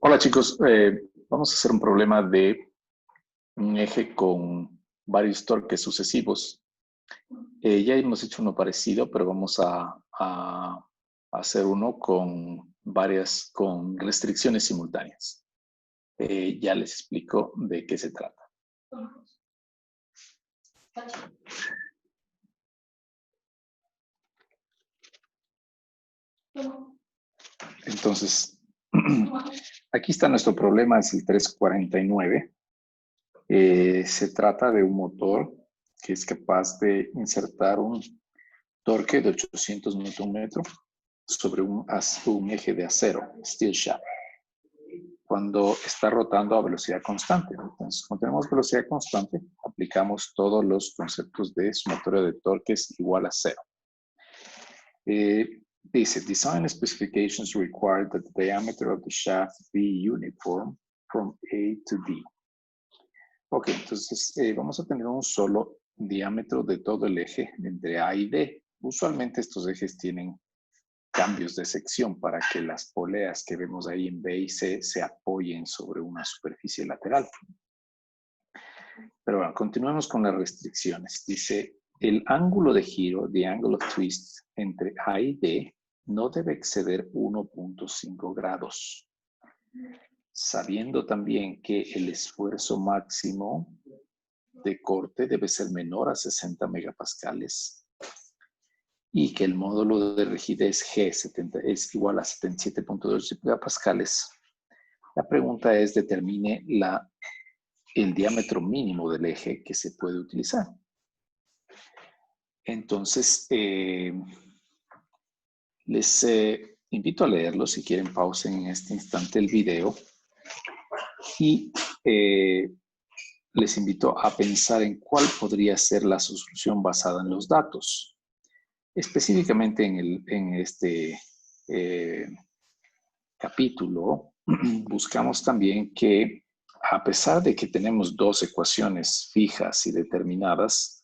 Hola chicos, vamos a hacer un problema de un eje con varios torques sucesivos. Ya hemos hecho uno parecido, pero vamos a hacer uno con con restricciones simultáneas. Ya les explico de qué se trata. Entonces, aquí está nuestro problema, es el 349. Se trata de un motor que es capaz de insertar un torque de 800 Nm sobre un eje de acero, steel shaft, cuando está rotando a velocidad constante. Entonces, cuando tenemos velocidad constante, aplicamos todos los conceptos de sumatorio de torques igual a cero. Dice, design specifications require that the diameter of the shaft be uniform from A to D. Ok, entonces vamos a tener un solo diámetro de todo el eje entre A y D. Usualmente estos ejes tienen cambios de sección para que las poleas que vemos ahí en B y C se apoyen sobre una superficie lateral. Pero bueno, continuemos con las restricciones. Dice, el ángulo de giro, the angle of twist, entre A y D no debe exceder 1.5 grados. Sabiendo también que el esfuerzo máximo de corte debe ser menor a 60 megapascales y que el módulo de rigidez G es igual a 77.2 megapascales. La pregunta es, determine el diámetro mínimo del eje que se puede utilizar. Entonces, les invito a leerlo. Si quieren, pausen en este instante el video y les invito a pensar en cuál podría ser la solución basada en los datos. Específicamente en este capítulo, buscamos también que, a pesar de que tenemos dos ecuaciones fijas y determinadas,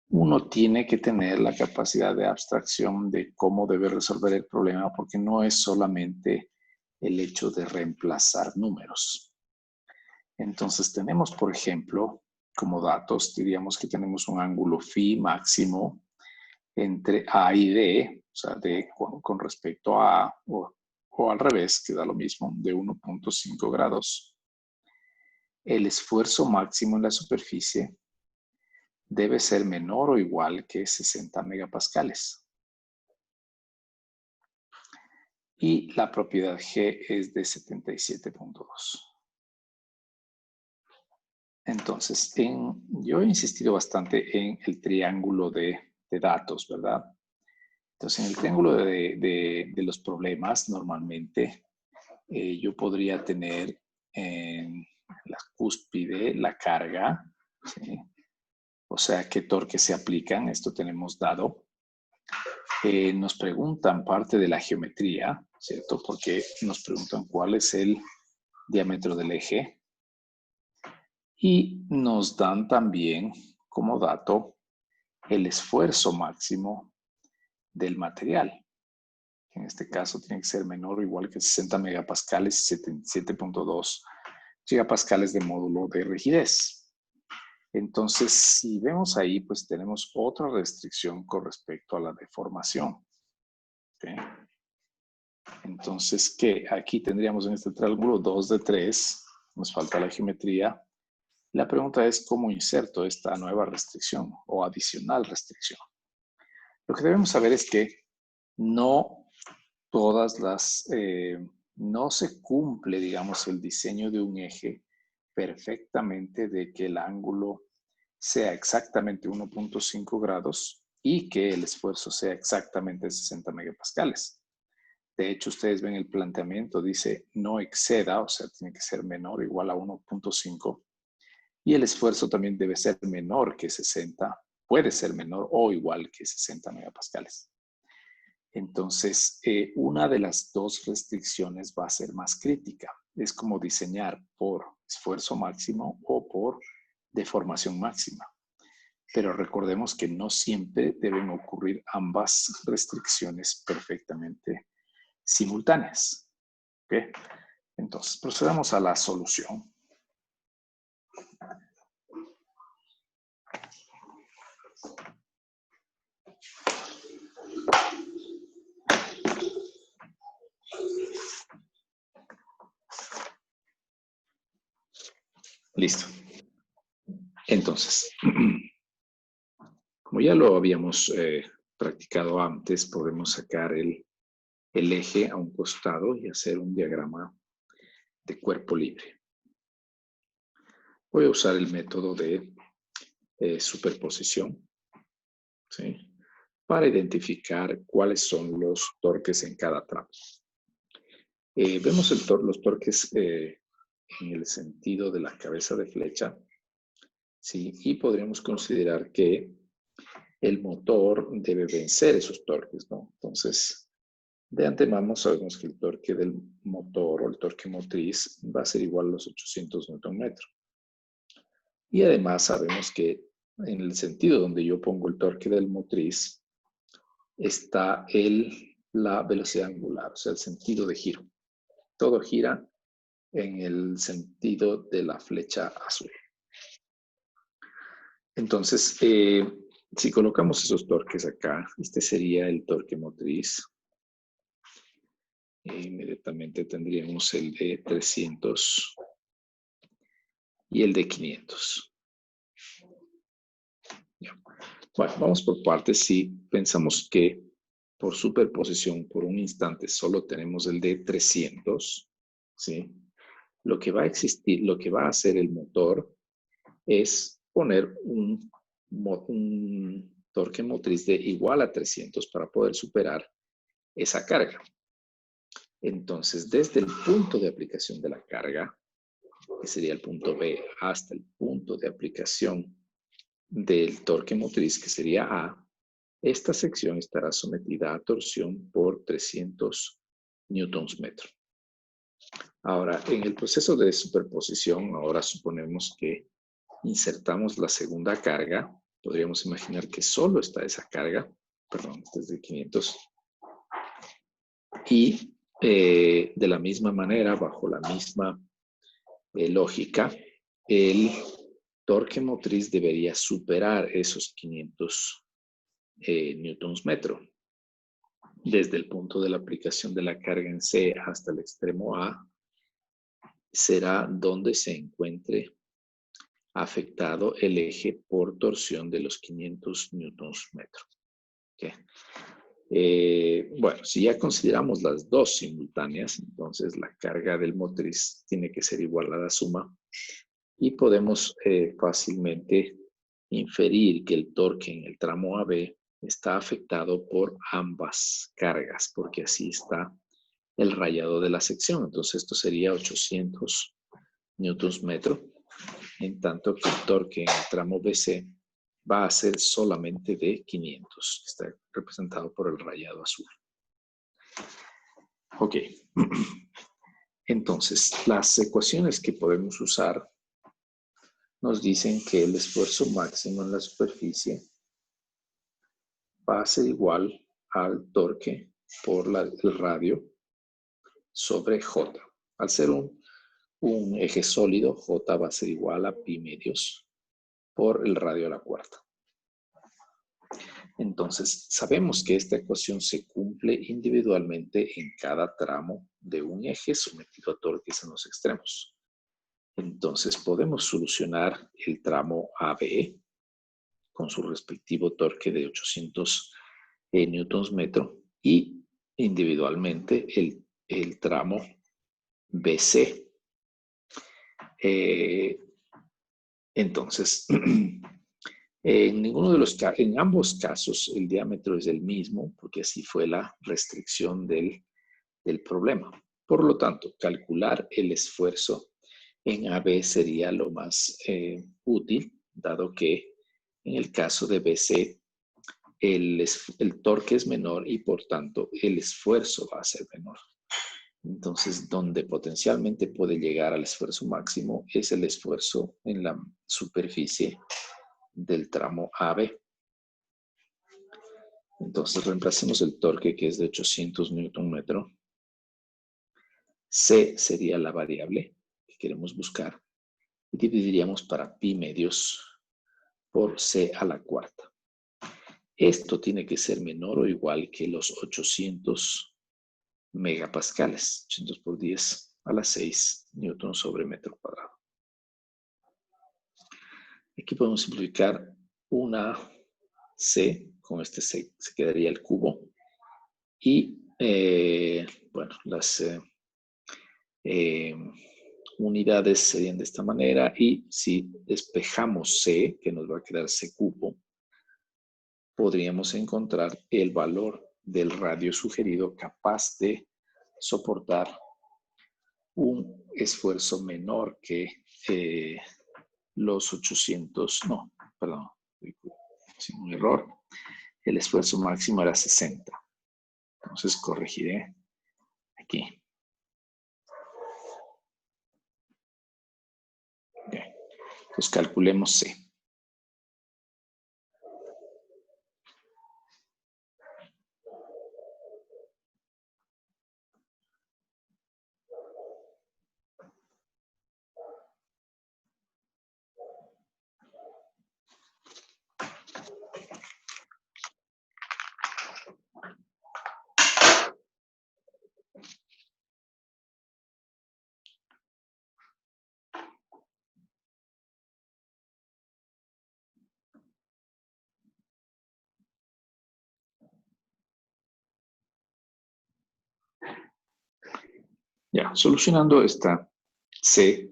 uno tiene que tener la capacidad de abstracción de cómo debe resolver el problema, porque no es solamente el hecho de reemplazar números. Entonces tenemos, por ejemplo, como datos, diríamos que tenemos un ángulo phi máximo entre A y D, o sea, D con respecto a A, o al revés, que da lo mismo, de 1.5 grados. El esfuerzo máximo en la superficie debe ser menor o igual que 60 megapascales. Y la propiedad G es de 77.2. Entonces, yo he insistido bastante en el triángulo de datos, ¿verdad? Entonces, en el triángulo de los problemas, normalmente yo podría tener en la cúspide la carga, ¿sí? O sea, qué torques se aplican, esto tenemos dado. Nos preguntan parte de la geometría, ¿cierto? Porque nos preguntan cuál es el diámetro del eje. Y nos dan también como dato el esfuerzo máximo del material. En este caso tiene que ser menor o igual que 60 megapascales y 77.2 gigapascales de módulo de rigidez. Entonces, si vemos ahí, pues tenemos otra restricción con respecto a la deformación. ¿Okay? Entonces, ¿qué? Aquí tendríamos en este triángulo 2 de 3. Nos falta la geometría. La pregunta es cómo inserto esta nueva restricción o adicional restricción. Lo que debemos saber es que no todas no se cumple, digamos, el diseño de un eje perfectamente de que el ángulo sea exactamente 1.5 grados y que el esfuerzo sea exactamente 60 megapascales. De hecho, ustedes ven el planteamiento, dice no exceda, o sea, tiene que ser menor o igual a 1.5. Y el esfuerzo también debe ser menor que 60, puede ser menor o igual que 60 megapascales. Entonces, una de las dos restricciones va a ser más crítica. Es como diseñar por esfuerzo máximo o por deformación máxima. Pero recordemos que no siempre deben ocurrir ambas restricciones perfectamente simultáneas. ¿Okay? Entonces, procedamos a la solución. Listo. Entonces, como ya lo habíamos practicado antes, podemos sacar el eje a un costado y hacer un diagrama de cuerpo libre. Voy a usar el método de superposición, ¿sí?, para identificar cuáles son los torques en cada tramo. Vemos los torques en el sentido de la cabeza de flecha, ¿sí?, y podríamos considerar que el motor debe vencer esos torques, ¿no? Entonces, de antemano sabemos que el torque del motor o el torque motriz va a ser igual a los 800 Nm. Y además sabemos que en el sentido donde yo pongo el torque del motriz está la velocidad angular, o sea, el sentido de giro. Todo gira en el sentido de la flecha azul. Entonces, si colocamos esos torques acá, este sería el torque motriz. Inmediatamente tendríamos el de 300 y el de 500. Bueno, vamos por partes. Si pensamos que por superposición, por un instante, solo tenemos el de 300, ¿sí?, lo que va a existir, lo que va a hacer el motor es poner un torque motriz de igual a 300 para poder superar esa carga. Entonces, desde el punto de aplicación de la carga, que sería el punto B, hasta el punto de aplicación del torque motriz, que sería A, esta sección estará sometida a torsión por 300 newtons metro. Ahora, en el proceso de superposición, ahora suponemos que insertamos la segunda carga. Podríamos imaginar que solo está esa carga, perdón, este es de 500. Y de la misma manera, bajo la misma lógica, el torque motriz debería superar esos 500 newtons metro. Desde el punto de la aplicación de la carga en C hasta el extremo A, será donde se encuentre afectado el eje por torsión de los 500 newtons metro. ¿Okay? Bueno, si ya consideramos las dos simultáneas, entonces la carga del motriz tiene que ser igual a la suma y podemos fácilmente inferir que el torque en el tramo AB está afectado por ambas cargas, porque así está el rayado de la sección. Entonces esto sería 800 newtons metro, en tanto que el torque en el tramo BC va a ser solamente de 500, que está representado por el rayado azul. Ok. Entonces, las ecuaciones que podemos usar nos dicen que el esfuerzo máximo en la superficie va a ser igual al torque por el radio sobre J. Al ser un eje sólido, J va a ser igual a pi medios por el radio a la cuarta. Entonces, sabemos que esta ecuación se cumple individualmente en cada tramo de un eje sometido a torques en los extremos. Entonces, podemos solucionar el tramo AB con su respectivo torque de 800 newtons metro y individualmente el tramo BC. Entonces, en ambos casos el diámetro es el mismo, porque así fue la restricción del problema. Por lo tanto, calcular el esfuerzo en AB sería lo más útil, dado que en el caso de BC el torque es menor y por tanto el esfuerzo va a ser menor. Entonces, donde potencialmente puede llegar al esfuerzo máximo es el esfuerzo en la superficie del tramo AB. Entonces, reemplacemos el torque, que es de 800 Nm, C sería la variable que queremos buscar. Y dividiríamos para pi medios por C a la cuarta. Esto tiene que ser menor o igual que los 800 megapascales. 800 por 10 a la 6 newtons sobre metro cuadrado. Aquí podemos simplificar una C, con este C se quedaría el cubo. Y, bueno, las unidades serían de esta manera. Y si despejamos C, que nos va a quedar C cubo, podríamos encontrar el valor del radio sugerido capaz de soportar un esfuerzo menor que los 800, no, perdón, un error. El esfuerzo máximo era 60. Entonces corregiré aquí. Okay. Entonces calculemos C. Ya, solucionando esta C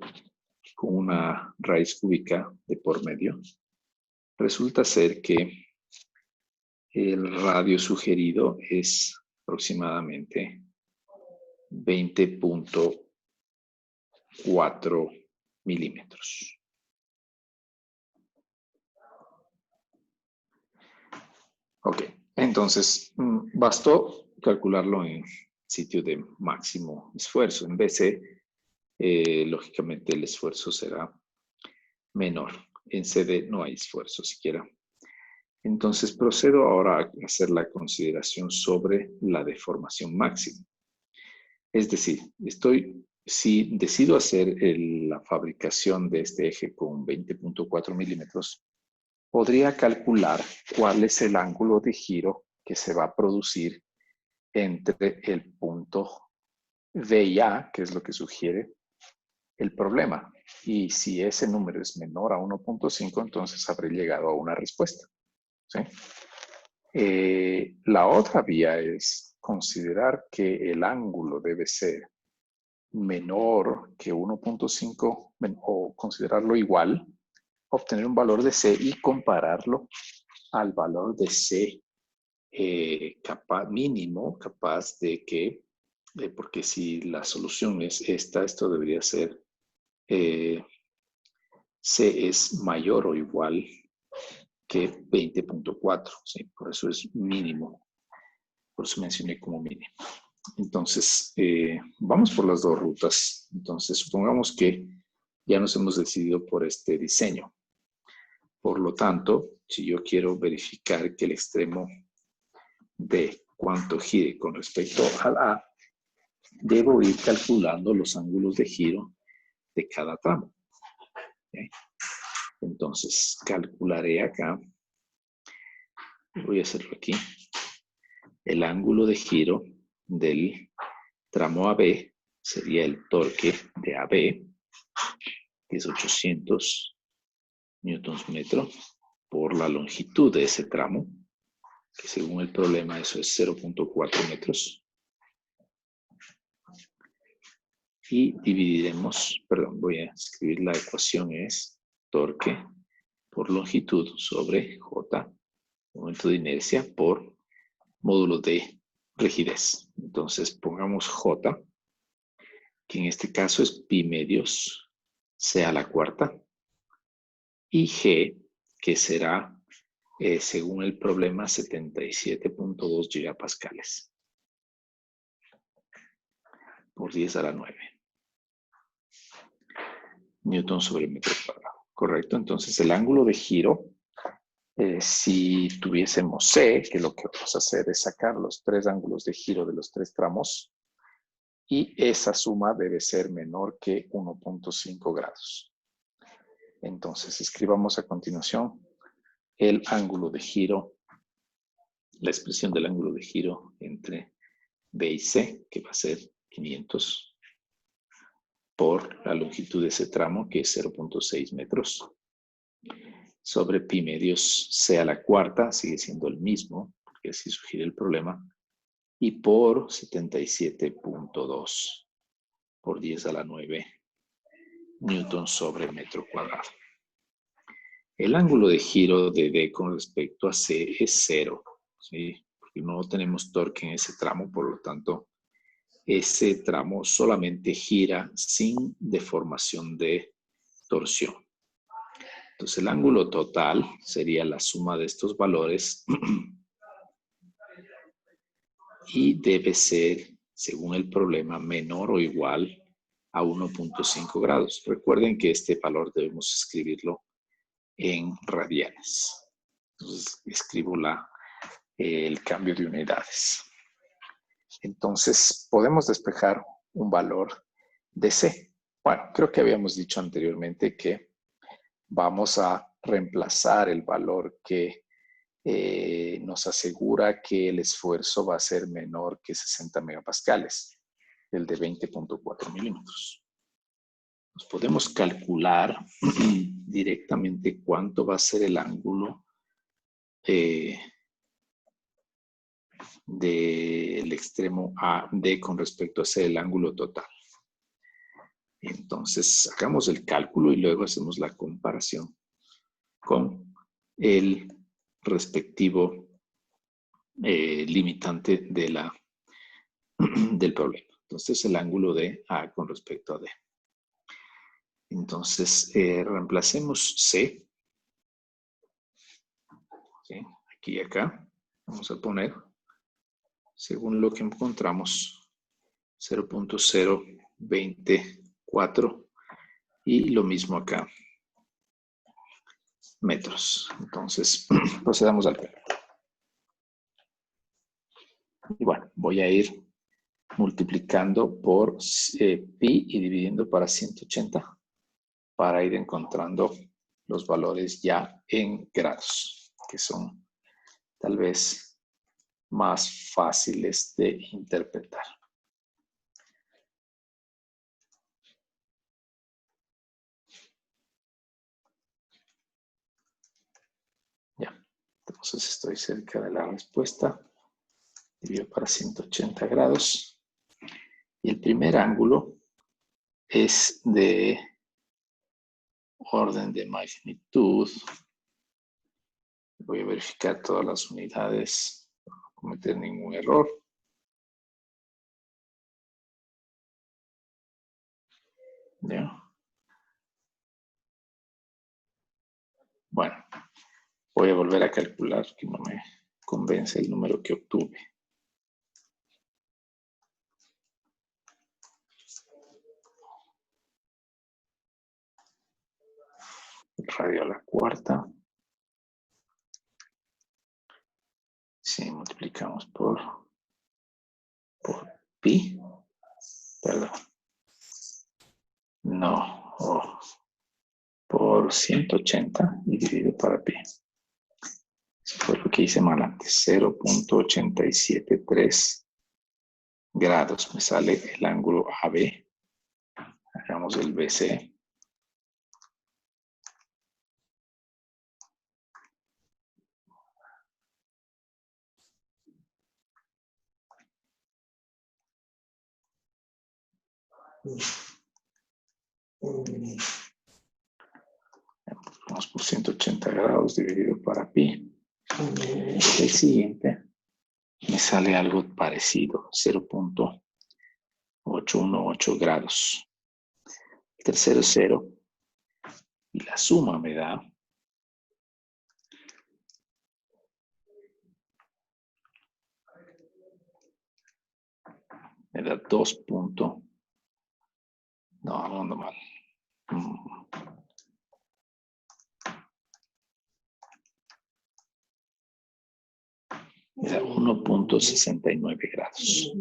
con una raíz cúbica de por medio, resulta ser que el radio sugerido es aproximadamente 20.4 milímetros. Ok, entonces bastó calcularlo en sitio de máximo esfuerzo. En BC, lógicamente el esfuerzo será menor. En CD no hay esfuerzo siquiera. Entonces procedo ahora a hacer la consideración sobre la deformación máxima. Es decir, si decido hacer la fabricación de este eje con 20.4 milímetros, podría calcular cuál es el ángulo de giro que se va a producir entre el punto B y A, que es lo que sugiere el problema. Y si ese número es menor a 1.5, entonces habré llegado a una respuesta. ¿Sí? La otra vía es considerar que el ángulo debe ser menor que 1.5 o considerarlo igual, obtener un valor de C y compararlo al valor de C mínimo capaz de que, porque si la solución es esta, esto debería ser C es mayor o igual que 20.4, ¿sí? Por eso es mínimo, por eso mencioné como mínimo. Entonces, vamos por las dos rutas. Entonces, supongamos que ya nos hemos decidido por este diseño. Por lo tanto, si yo quiero verificar que el extremo de cuánto gire con respecto al A, debo ir calculando los ángulos de giro de cada tramo. ¿Okay? Entonces, calcularé acá, voy a hacerlo aquí, el ángulo de giro del tramo AB sería el torque de AB, que es 800 newtons metro, por la longitud de ese tramo, que según el problema eso es 0.4 metros. Y dividiremos, perdón, voy a escribir la ecuación, es torque por longitud sobre J, momento de inercia, por módulo de rigidez. Entonces pongamos J, que en este caso es pi medios C a la cuarta, y G, que será, según el problema, 77.2 gigapascales por 10 a la 9. Newton sobre metro cuadrado. Correcto, entonces el ángulo de giro, si tuviésemos C, que lo que vamos a hacer es sacar los tres ángulos de giro de los tres tramos, y esa suma debe ser menor que 1.5 grados. Entonces, escribamos a continuación el ángulo de giro, la expresión del ángulo de giro entre B y C, que va a ser 500, por la longitud de ese tramo, que es 0.6 metros, sobre pi medios C a la cuarta, sigue siendo el mismo, porque así sugiere el problema, y por 77.2 por 10 a la 9 newton sobre metro cuadrado. El ángulo de giro de D con respecto a C es 0, ¿sí? Porque no tenemos torque en ese tramo, por lo tanto, ese tramo solamente gira sin deformación de torsión. Entonces, el ángulo total sería la suma de estos valores y debe ser, según el problema, menor o igual a 1.5 grados. Recuerden que este valor debemos escribirlo en radianes. Entonces, escribo el cambio de unidades. Entonces, podemos despejar un valor de C. Bueno, creo que habíamos dicho anteriormente que vamos a reemplazar el valor que nos asegura que el esfuerzo va a ser menor que 60 megapascales, el de 20.4 milímetros. Nos podemos calcular directamente cuánto va a ser el ángulo del extremo A, D con respecto a ese el ángulo total. Entonces, sacamos el cálculo y luego hacemos la comparación con el respectivo limitante del problema. Entonces, el ángulo de A con respecto a D. Entonces, reemplacemos C. ¿Sí? Aquí y acá. Vamos a poner, según lo que encontramos, 0.024 y lo mismo acá, metros. Entonces, procedamos al cálculo. Y bueno, voy a ir multiplicando por pi y dividiendo para 180 para ir encontrando los valores ya en grados, que son tal vez más fáciles de interpretar. Ya, entonces estoy cerca de la respuesta. Divido para 180 grados. Y el primer ángulo es de orden de magnitud. Voy a verificar todas las unidades para no cometer ningún error. ¿Ya? Bueno, voy a volver a calcular que no me convence el número que obtuve. El radio a la cuarta. Si multiplicamos por pi, perdón. No, por 180 y dividido para pi. Eso fue lo que hice mal antes. 0.873 grados. Me sale el ángulo AB. Hagamos el BC. Vamos por 180 grados dividido para pi. El siguiente me sale algo parecido, 0.818 grados. El tercero es 0 y la suma me da 2. No, ando mal. Era 1.69 grados.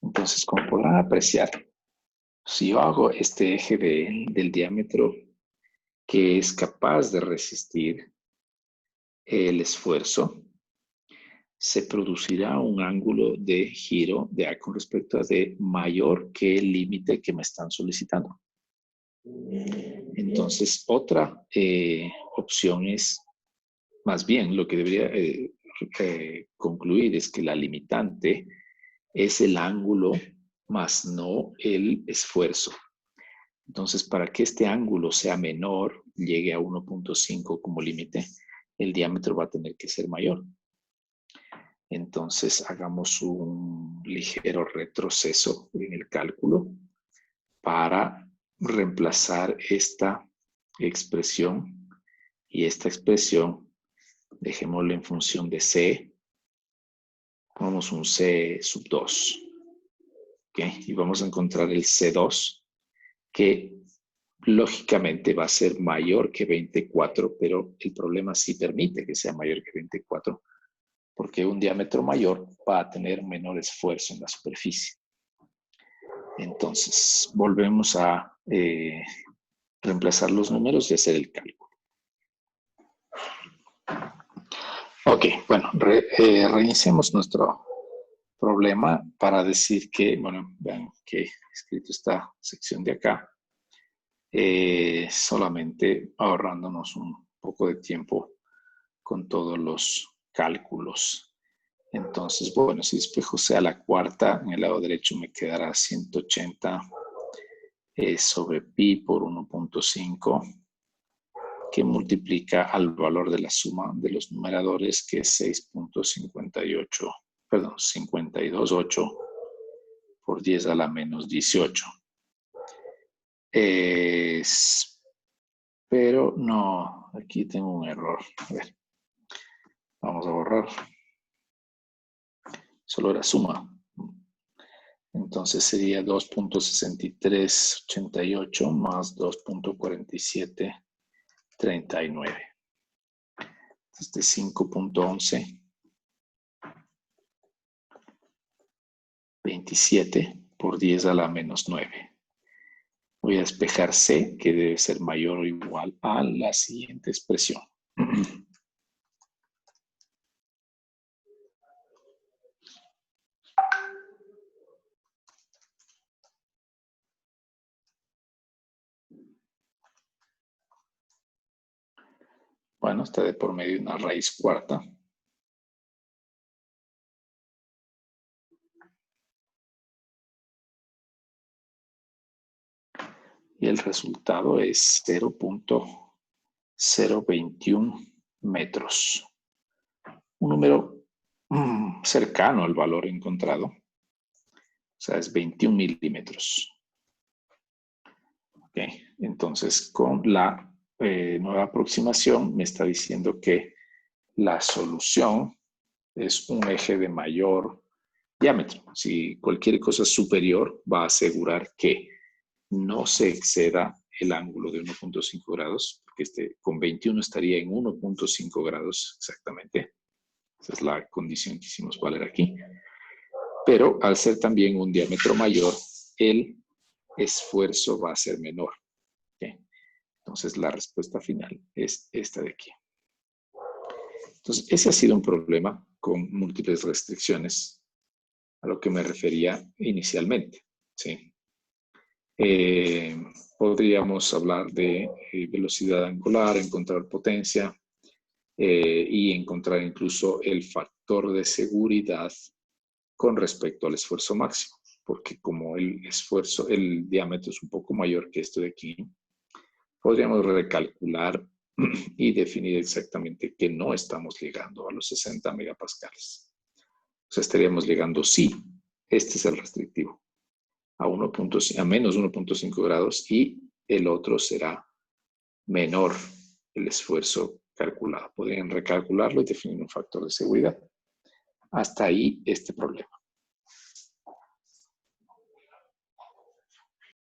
Entonces, como podrán apreciar, si yo hago este eje del diámetro que es capaz de resistir el esfuerzo, se producirá un ángulo de giro de A con respecto a D mayor que el límite que me están solicitando. Entonces, otra opción es, más bien, lo que debería concluir es que la limitante es el ángulo más no el esfuerzo. Entonces, para que este ángulo sea menor, llegue a 1.5 como límite, el diámetro va a tener que ser mayor. Entonces, hagamos un ligero retroceso en el cálculo para reemplazar esta expresión y esta expresión, dejémoslo en función de C, pongamos un C sub 2, ¿okay? Y vamos a encontrar el C2, que lógicamente va a ser mayor que 24, pero el problema sí permite que sea mayor que 24, porque un diámetro mayor va a tener menor esfuerzo en la superficie. Entonces, volvemos a reemplazar los números y hacer el cálculo. Ok, bueno, reiniciemos nuestro problema para decir que, bueno, vean que he escrito esta sección de acá, solamente ahorrándonos un poco de tiempo con todos los cálculos. Entonces, bueno, si despejo sea la cuarta, en el lado derecho me quedará 180 sobre pi por 1.5, que multiplica al valor de la suma de los numeradores, que es 6.58, perdón, 52.8 por 10 a la menos 18. Pero no, aquí tengo un error. A ver, vamos a borrar. Solo era suma. Entonces sería 2.6388 más 2.4739. Este 5.11 27 por 10 a la menos 9. Voy a despejar C, que debe ser mayor o igual a la siguiente expresión. Bueno, está de por medio una raíz cuarta. Y el resultado es 0.021 metros. Un número cercano al valor encontrado. O sea, es 21 milímetros. Okay. Entonces, con la nueva aproximación me está diciendo que la solución es un eje de mayor diámetro. Si cualquier cosa superior va a asegurar que no se exceda el ángulo de 1.5 grados, porque con 21 estaría en 1.5 grados exactamente. Esa es la condición que hicimos valer aquí. Pero al ser también un diámetro mayor, el esfuerzo va a ser menor. ¿Okay? Entonces la respuesta final es esta de aquí. Entonces ese ha sido un problema con múltiples restricciones a lo que me refería inicialmente. ¿Sí? Podríamos hablar de velocidad angular, encontrar potencia y encontrar incluso el factor de seguridad con respecto al esfuerzo máximo, porque como el diámetro es un poco mayor que esto de aquí, podríamos recalcular y definir exactamente que no estamos llegando a los 60 megapascales. O sea, estaríamos llegando, sí, este es el restrictivo, a menos 1.5 grados y el otro será menor el esfuerzo calculado. Podrían recalcularlo y definir un factor de seguridad. Hasta ahí este problema.